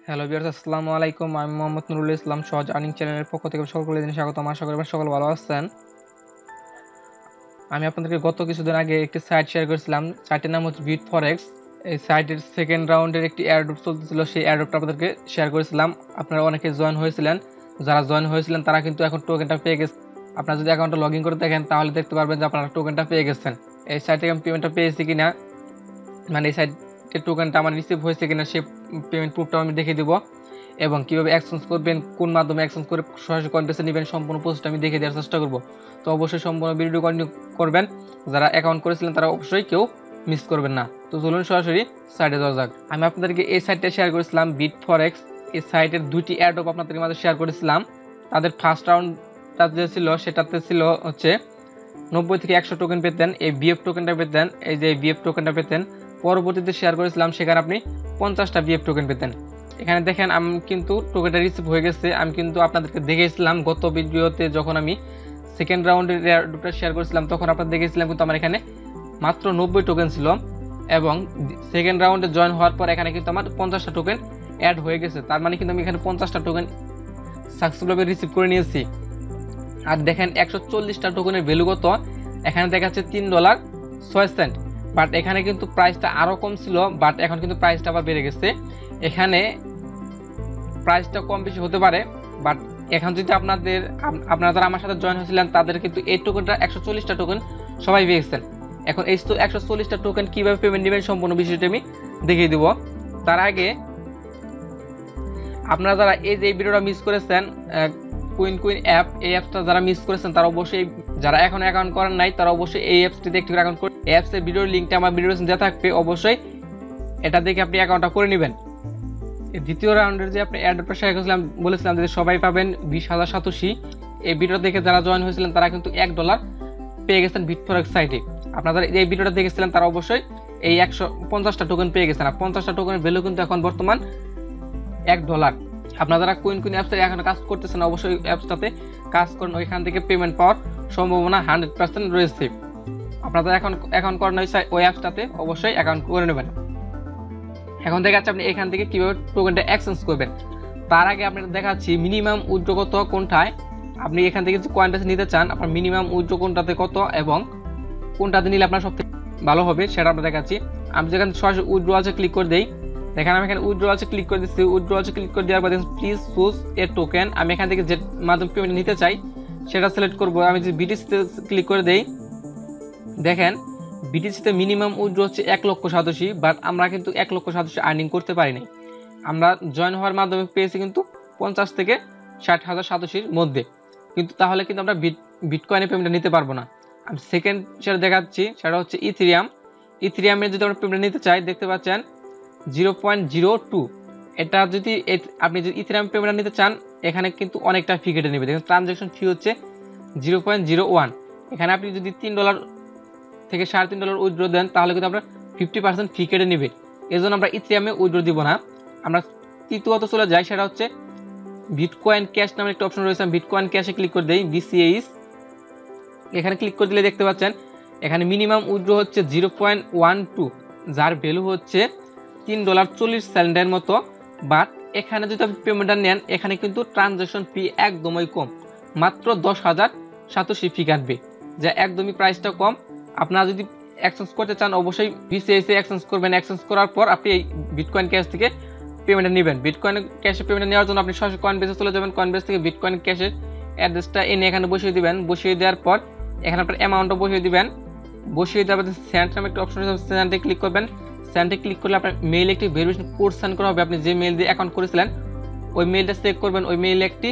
Hello viewers, আসসালামু আলাইকুম। আমি মোহাম্মদ নুরুল ইসলাম, সহজ আর্নিং চ্যানেলের পক্ষ থেকে সকলকে জানাই স্বাগতম। আশা করি সকল ভালো আছেন। আমি আপনাদেরকে গত কিছুদিন আগে একটি সাইট শেয়ার করেছিলাম। সাইটের নাম হচ্ছে বিটফরেক্স। এই সাইটের সেকেন্ড রাউন্ডের একটি এয়ারড্রপ চলতেছিল, সেই এয়ারড্রপটা আপনাদেরকে শেয়ার করেছিলাম। আপনারা অনেকে জয়েন হয়েছিলেন। যারা জয়েন হয়েছিলেন তারা কিন্তু এখন টোকেনটা পেয়ে গেছে। আপনারা যদি অ্যাকাউন্টটা লগ ইন করে দেখেন তাহলে দেখতে পারবেন যে আপনারা টোকেনটা পেয়ে গেছেন। এই সাইট থেকে আমি পেমেন্টটা পেয়েছি কিনা, মানে এই সাইটের টোকেনটা আমার রিসিভ হয়েছে কিনা, সেই পেমেন্ট প্রুফটাও আমি দেখে দেবো। এবং কীভাবে এক্সচেঞ্জ করবেন, কোন মাধ্যমে এক্সচেঞ্জ করে সরাসরি কয়েনবেসে নেবেন, সম্পূর্ণ প্রসেসটা আমি দেখে দেওয়ার চেষ্টা করব। তো অবশ্যই সম্পূর্ণ ভিডিও কন্টিনিউ করবেন। যারা অ্যাকাউন্ট করেছিলেন তারা অবশ্যই কেউ মিস করবেন না। তো চলুন সরাসরি সাইটে যাওয়া যাক। আমি আপনাদেরকে এই সাইটটা শেয়ার করেছিলাম বিটফরেক্স। এই সাইটের দুইটি এয়ারড্রপ আপনাদের মাঝে শেয়ার করেছিলাম। তাদের ফার্স্ট রাউন্ডটা যে ছিল সেটাতে ছিল হচ্ছে 90 থেকে 100 টোকেন পেতেন, এই বিএফ টোকেনটা পেতেন, এই যে বিএফ টোকেনটা পেতেন। পরবর্তীতে শেয়ার করেছিলাম সেখানে আপনি 50টা বিএফ টোকেন পেতেন। এখানে দেখেন আমি কিন্তু টোকেনটা রিসিভ হয়ে গেছে। আমি কিন্তু আপনাদেরকে দেখেছিলাম গত ভিডিওতে, যখন আমি সেকেন্ড রাউন্ডের এয়ারড্রপটা শেয়ার করেছিলাম তখন আপনাদের দেখেছিলাম কিন্তু আমার এখানে মাত্র 90 টোকেন ছিল। এবং সেকেন্ড রাউন্ডে জয়েন হওয়ার পর এখানে কিন্তু আমার 50টা টোকেন অ্যাড হয়ে গেছে। তার মানে কিন্তু আমি এখানে 50টা টোকেন সাকসেসফুলভাবে রিসিভ করে নিয়েছি। আর দেখেন 140টা টোকেনের ভ্যালু কত, এখানে দেখাচ্ছে $3.06। বাট এখানে কিন্তু প্রাইসটা আরও কম ছিল, বাট এখন কিন্তু প্রাইসটা আবার বেড়ে গেছে। এখানে প্রাইসটা কম বেশি হতে পারে, বাট এখন যদি আপনারা যারা আমার সাথে জয়েন হয়েছিলেন তাদের কিন্তু এই টোকেনটা 140টা টোকেন সবাই পেয়েছেন। এখন এই 140টা টোকেন কীভাবে পেমেন্ট নেবেন সম্পূর্ণ বিষয়টা আমি দেখিয়ে দেবো। তার আগে আপনারা যারা এই যে ভিডিওটা মিস করেছেন, কুইন অ্যাপ, এই অ্যাপটা যারা মিস করেছেন তারা অবশ্যই, যারা এখন অ্যাকাউন্ট করেন নাই তারা অবশ্যই এই অ্যাপসটিতে একটি অ্যাকাউন্ট করে, অ্যাপসের ভিডিওর লিঙ্কটা আমার ভিডিওর দেওয়া থাকবে, অবশ্যই এটা দেখে আপনি অ্যাকাউন্টটা করে নেবেন। দ্বিতীয় রাউন্ডের যে আপনি অ্যাড্রপটা শেয়ার করেছিলাম, বলেছিলাম যে সবাই পাবেন 20,000 সাতোশি। এই ভিডিও দেখে যারা জয়েন হয়েছিলেন তারা কিন্তু $1 পেয়ে গেছেন বিটফরেক্স সাইটে। আপনারা এই ভিডিওটা দেখেছিলেন তারা অবশ্যই এই 150টা টোকেন পেয়ে গেছেন। আর 50টা টোকেনের ভ্যালু কিন্তু এখন বর্তমান $1। আপনারা যারা কুইন অ্যাপসে এখন কাজ করতেছেন অবশ্যই অ্যাপসটাতে কাজ করেন, ওইখান থেকে পেমেন্ট পাওয়ার সম্ভাবনা 100% রয়েছে। আপনারা এখন করেন ওই অ্যাপসটাতে অবশ্যই অ্যাকাউন্ট করে নেবেন। এখন দেখাচ্ছি আপনি এখান থেকে কীভাবে টোকেনটা এক্সচেঞ্জ করবেন। তার আগে আপনাদের দেখাচ্ছি মিনিমাম উইথড্র কত কোনটায়। আপনি এখান থেকে যদি কয়েনটা নিতে চান আপনার মিনিমাম উইথড্র কোনটাতে কত এবং কোনটাতে নিলে আপনার সবথেকে ভালো হবে সেটা আমরা দেখাচ্ছি। আমি যেখানে সরাসরি উইথড্রয়ালসে ক্লিক করে দিই, দেখেন আমি এখানে উইথড্রয়ালসে ক্লিক করে দিচ্ছি। উইথড্রয়ালসে ক্লিক করে দেওয়ার পর দেখুন প্লিজ চুজ এ টোকেন। আমি এখান থেকে যে মাধ্যমে পেমেন্ট নিতে চাই সেটা সিলেক্ট করবো। আমি যদি বিটিসিতে ক্লিক করে দিই, দেখেন বিটিসিতে মিনিমাম উইথড্র হচ্ছে 1,87,000, বাট আমরা কিন্তু 1,87,000 আর্নিং করতে পারিনি। আমরা জয়েন হওয়ার মাধ্যমে পেয়েছি কিন্তু 50 থেকে 60,000 সাতোশির মধ্যে, কিন্তু তাহলে কিন্তু আমরা বিটকয়েনে পেমেন্টটা নিতে পারবো না। আমি সেকেন্ড সেটা দেখাচ্ছি, সেটা হচ্ছে ইথেরিয়ামের যদি আমরা পেমেন্ট নিতে চাই দেখতে পাচ্ছেন 0.02। এটা যদি আপনি যদি ইথেরিয়াম পেমেন্ট নিতে চান এখানে কিন্তু অনেকটা ফি কেটে নেবে। দেখুন ট্রানজ্যাকশন ফি হচ্ছে 0.01। এখানে আপনি যদি $3 থেকে $3.5 উইথড্র দেন তাহলে কিন্তু আমরা 50% ফি কেটে নেবে। এই জন্য আমরা ইথেরিয়ামে উইথড্র দিব না। আমরা তৃতীয়ত চলে যাই, সেটা হচ্ছে বিটকয়েন ক্যাশ নামের একটা অপশন রয়েছে। বিটকয়েন ক্যাশে ক্লিক করে দেই, BCH। এখানে ক্লিক করে দিলে দেখতে পাচ্ছেন এখানে মিনিমাম উইথড্র হচ্ছে 0.12, যার ভ্যালু হচ্ছে $3.40 মতো। বাট এখানে যদি আপনি পেমেন্টটা নেন এখানে কিন্তু ট্রানজ্যাকশন ফি একদমই কম, মাত্র 10,000 সাতোশি ফি কাটবে, যা একদমই প্রাইসটা কম। আপনারা যদি এক্সচেঞ্জ করতে চান অবশ্যই BCH এ এক্সচেঞ্জ করবেন। এক্সচেঞ্জ করার পর আপনি এই বিটকয়েন ক্যাশ থেকে পেমেন্টটা নেবেন। বিটকয়েন ক্যাশে পেমেন্ট নেওয়ার জন্য আপনি সরাসরি কয়েনবেসে চলে যাবেন। কয়েনবেস থেকে বিটকয়েন ক্যাশের অ্যাড্রেসটা এনে এখানে বসিয়ে দিবেন। বসিয়ে দেওয়ার পর এখানে আপনার অ্যামাউন্টটা বসিয়ে দিবেন। বসিয়ে দেওয়ার পর সেন্ড নামে একটা অপশন রয়েছে, সেন্ডে ক্লিক করবেন। সেন্ডে ক্লিক করলে আপনার মেইলে একটি ভেরিফিকেশন কোড সেন্ড করা হবে। আপনি যে মেইল দিয়ে অ্যাকাউন্ট করেছিলেন ওই মেইলটা চেক করবেন, ওই মেইলে একটি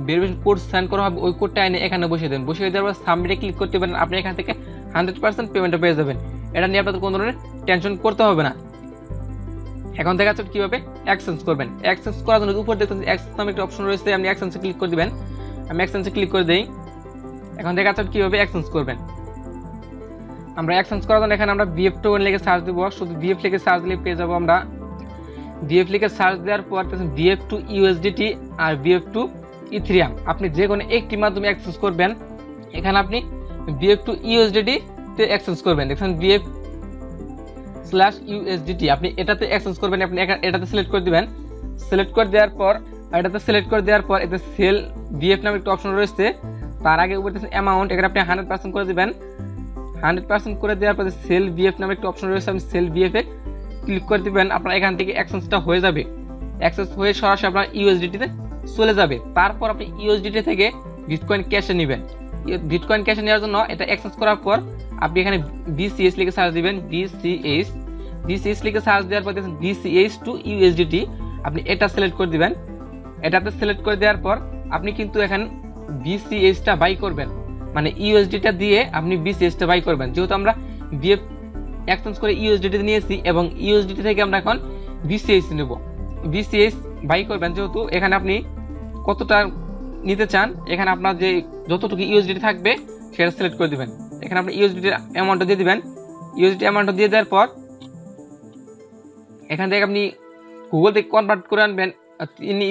ভেরিফিকেশন কোড সেন্ড করা হবে। ওই কোডটা এনে এখানে বসিয়ে দেবেন। বসিয়ে দেওয়ার পর সাবমিটে ক্লিক করতে পারেন। আপনি এখান থেকে 100% পেমেন্টটা পেয়ে যাবেন। এটা নিয়ে আপনাদের কোনো ধরনের টেনশন করতে হবে না। এখন দেখাচ্ছে কীভাবে এক্সচেঞ্জ করবেন। এক্সচেঞ্জ করার জন্য উপর দেখতে এক্সচেঞ্জ নামে একটা অপশন রয়েছে, আপনি এক্সচেঞ্জে ক্লিক করে দিবেন। আমি এক্সচেঞ্জে ক্লিক করে দিই। এখন দেখাচ্ছে কীভাবে এক্সচেঞ্জ করবেন। আমরা এক্সচেঞ্জ করার জন্য এখানে আমরা বিএফ টোকেন লিখে সার্চ দেবো। শুধু বিএফ লিখে সার্চ দিলে পেয়ে যাবো আমরা। বিএফ লিখে সার্চ দেওয়ার পর BF to USDT আর BF to ইথেরিয়াম, আপনি যে কোনো একটি মাধ্যমে এক্সচেঞ্জ করবেন। এখানে আপনি BF to USDT তে এক্সচেঞ্জ করবেন। দেখুন BF/USDT আপনি এটাতে এক্সচেঞ্জ করবেন। আপনি এটাতে সিলেক্ট করে দিবেন। সিলেক্ট করে দেওয়ার পর এতে সেল বিএফ নামে একটা অপশন রয়েছে। তার আগে উপরে অ্যামাউন্ট, এখানে আপনি 100% করে দিবেন। 100% করে দেওয়ার পরে সেল বিএফ নামে একটা অপশন রয়েছে, আপনি সেল বিএফ এ ক্লিক করে দিবেন। আপনার এখান থেকে এক্সচেঞ্জটা হয়ে যাবে, এক্সচেঞ্জ হয়ে সরাসরি আপনার ইউএসডিটিতে চলে যাবে। তারপর আপনি ইউএসডিটি থেকে বিটকয়েন ক্যাশে নেবেন। বিটকয়েন ক্যাশে নেওয়ার জন্য এটা এক্সচেঞ্জ করার পর আপনি এখানে বিসিএস লিখে সার্চ দিবেন। বিসিএস লিখে সার্চ দেওয়ার পর দেখেন বিসিএস টু ইউএসডিটি, আপনি এটা সিলেক্ট করে দিবেন। এটাতে সিলেক্ট করে দেওয়ার পর আপনি কিন্তু এখানে বিসিএসটা বাই করবেন, মানে ইউএসডিটা দিয়ে আপনি বিসিএসটা বাই করবেন। যেহেতু আমরা বিএফ এক্সচেঞ্জ করে ইউএসডিটি নিয়েছি এবং ইউএসডিটি থেকে আমরা এখন বিসিএস নেব। বিসিএস বাই করবেন, যেহেতু এখানে আপনি কতটা নিতে চান, এখানে আপনার যে যতটুকু ইউএসডিটি থাকবে সেটা সিলেক্ট করে দিবেন। এখানে আপনি ইউএসডিটি অ্যামাউন্টটা দিয়ে দিবেন। ইউএসডিটি অ্যামাউন্টটা দিয়ে দেওয়ার পর এখান থেকে আপনি গুগল থেকে কনভার্ট করে আনবেন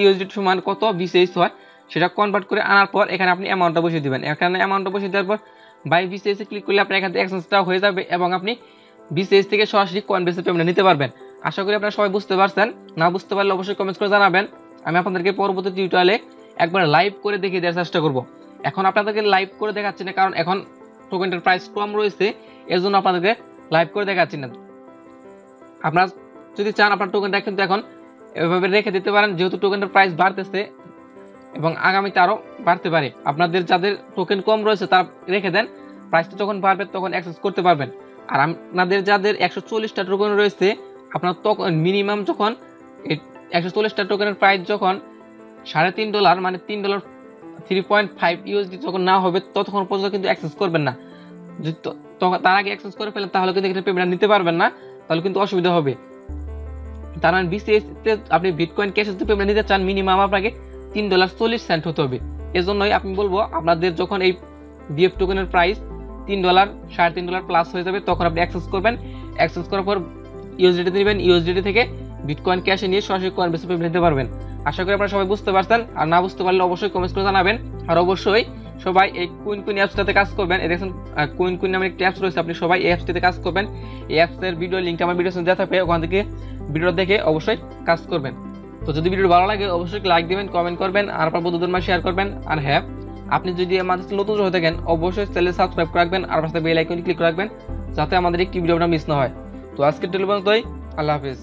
ইউএসডিটি সমান কত বিসিএস হয়, সেটা কনভার্ট করে আনার পর এখানে আপনি অ্যামাউন্টটা বসিয়ে দিবেন। এখানে অ্যামাউন্টটা বসিয়ে দেওয়ার পর বাই বিসিএস এ ক্লিক করলে আপনার এখান থেকে এক্সচেঞ্জটা হয়ে যাবে এবং আপনি বিসিএস থেকে সরাসরি কয়েনবেসে পেমেন্ট নিতে পারবেন। আশা করি আপনারা সবাই বুঝতে পারছেন। না বুঝতে পারলে অবশ্যই কমেন্টস করে জানাবেন। আমি আপনাদেরকে পরবর্তী টিউটোরিয়ালে একবার লাইভ করে দেখিয়ে দেওয়ার চেষ্টা করব। এখন আপনাদেরকে লাইভ করে দেখাচ্ছি না, কারণ এখন টোকেনটার প্রাইস কম রয়েছে, এর জন্য আপনাদেরকে লাইভ করে দেখাচ্ছি না। আপনারা যদি চান আপনার টোকেনটা কিন্তু এখন এভাবে রেখে দিতে পারেন, যেহেতু টোকেনটার প্রাইস বাড়তেছে এবং আগামীতে আরও বাড়তে পারে। আপনাদের যাদের টোকেন কম রয়েছে তারা রেখে দেন, প্রাইসটা যখন বাড়বে তখন অ্যাক্সেস করতে পারবেন। আর আপনাদের যাদের 140টা টোকেন রয়েছে, আপনার তখন মিনিমাম যখন 140টা টোকেনের প্রাইস যখন $3.5 মানে $3 3.5 ইউএসডি যখন না হবে ততক্ষণ পর্যন্ত কিন্তু অ্যাক্সেস করবেন না। যদি তার আগে অ্যাক্সেস করে ফেলেন তাহলে কিন্তু এখানে পেমেন্ট নিতে পারবেন না, তাহলে কিন্তু অসুবিধা হবে। তার মানে বিসিএস তে আপনি বিটকয়েন ক্যাশে যদি পেমেন্ট নিতে চান মিনিমাম আপনাকে $3.40 হতে হবে। এজন্যই আমি বলবো আপনাদের যখন এই বিএফ টোকেনের প্রাইস $3 $3.5 প্লাস হয়ে যাবে তখন আপনি অ্যাক্সেস করবেন। অ্যাক্সেস করার পর ইউএসডিটি নেবেন, ইউএসডিটি থেকে বিটকয়েন ক্যাশে নিয়ে সরাসরি কয়েনবেসে পেমেন্ট নিতে পারবেন। আশা করি আপনারা সবাই বুঝতে পারছেন। আর না বুঝতে পারলে অবশ্যই কমেন্টস করে জানাবেন। আর অবশ্যই সবাই এই কুইন অ্যাপসটাতে কাজ করবেন। এই দেখেন কুইন নামের একটা অ্যাপস রয়েছে, আপনি সবাই এই অ্যাপসটিতে কাজ করবেন। এই অ্যাপসের ভিডিও লিঙ্কটা আমার ভিডিওতে দেওয়া থাকবে, ওখান থেকে ভিডিওটা দেখে অবশ্যই কাজ করবেন। তো যদি ভিডিও ভালো লাগে অবশ্যই লাইক দিবেন, কমেন্ট করবেন আর আপনার বন্ধুদের মাঝে শেয়ার করবেন। আর হ্যাঁ, আপনি যদি আমাদের নতুন হয়ে থাকেন অবশ্যই চ্যানেল সাবস্ক্রাইব করে রাখবেন আর পাশে বেল আইকনে ক্লিক করে রাখবেন, যাতে আমাদের একটি ভিডিওটা মিস না হয়। তো আজকের টেলিফোন তোই, আল্লাহ হাফেজ।